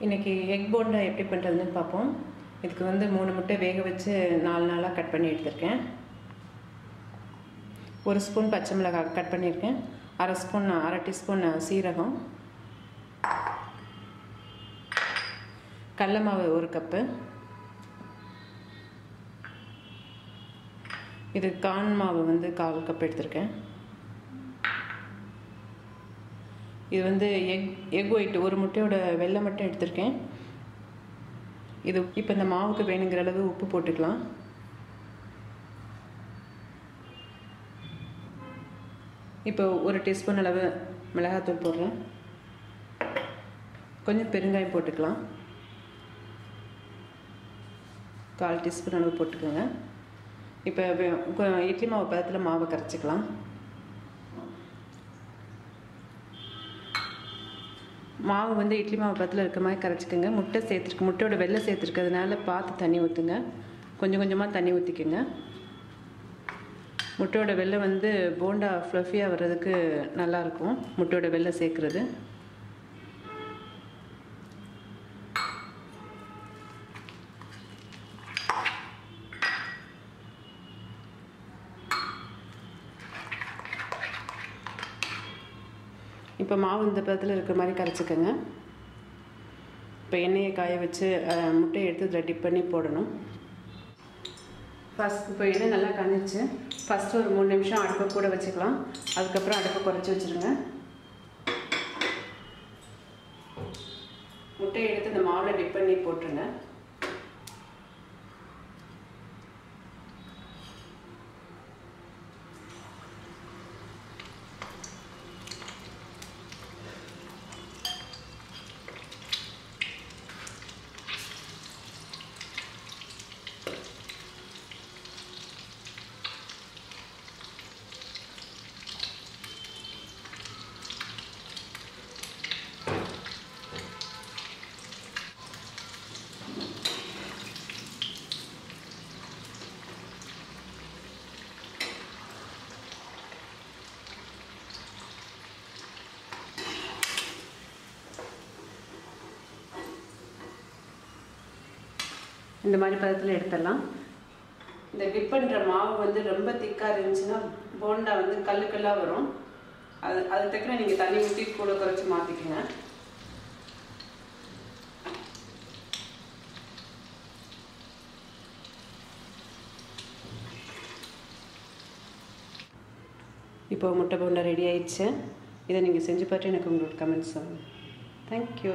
இன்றைக்கி எக் போண்டா எப்படி பண்ணுறதுன்னு பார்ப்போம். இதுக்கு வந்து 3 முட்டை வேக வச்சு 4 நாளாக கட் பண்ணி எடுத்துருக்கேன். 1 ஸ்பூன் பச்சை மிளகாய் கட் பண்ணியிருக்கேன். அரை டீஸ்பூன் சீரகம், கடல மாவு 1 கப்பு, இது கார்ன் மாவு வந்து 1/4 கப் எடுத்திருக்கேன். இது வந்து எக் ஒயிட் 1 முட்டையோட வெள்ளை மட்டும் எடுத்திருக்கேன். இது இப்போ இந்த மாவுக்கு வேணுங்கிற அளவு உப்பு போட்டுக்கலாம். இப்போ 1 டீஸ்பூன் அளவு மிளகாத்தூள் போடுறேன். கொஞ்சம் பெருங்காயம் போட்டுக்கலாம். 1/4 டீஸ்பூன் அளவு போட்டுக்கோங்க. இப்போ இட்லி மாவு பதத்தில் மாவை கரைச்சிக்கலாம். மாவு வந்து இட்லி மாவு பதத்தில் இருக்க மாதிரி கரைச்சிக்கோங்க. முட்டையோட வெள்ளை சேர்த்துருக்கிறதுனால பார்த்து தண்ணி ஊற்றுங்க. கொஞ்சம் கொஞ்சமாக தண்ணி ஊற்றிக்கோங்க. முட்டையோட வெள்ளை வந்து போண்டா ஃப்ளஃபியாக வர்றதுக்கு நல்லாயிருக்கும் முட்டையோட வெள்ளை சேர்க்குறது. இப்போ மாவு இந்த பதத்தில் இருக்கிற மாதிரி கரைச்சிக்கோங்க. இப்போ எண்ணெயை காய வச்சு முட்டையை எடுத்து இதில் டிப் பண்ணி போடணும். இப்போ எண்ணெய் நல்லா காஞ்சிச்சு. ஃபஸ்ட்டு ஒரு 3 நிமிஷம் அடுப்பை கூட வச்சுக்கலாம். அதுக்கப்புறம் அடுப்பை குறைச்சி வச்சுருங்க. முட்டையை எடுத்து இந்த மாவில் டிப் பண்ணி போட்டுருங்க. இந்த மாதிரி பதத்தில் எடுத்துடலாம். இந்த டிப் பண்ணுற மாவு வந்து ரொம்ப திக்காக இருந்துச்சுன்னா போண்டா வந்து கல்லாக வரும். அது தக்கன நீங்கள் தண்ணி ஊற்றி கூட குறைச்சி மாற்றிக்கோங்க. இப்போ முட்டை போண்டா ரெடி ஆயிடுச்சு. இதை நீங்கள் செஞ்சு பார்த்து எனக்கு உங்களோட கமெண்ட்ஸ் சொல்லுங்கள். தேங்க்யூ.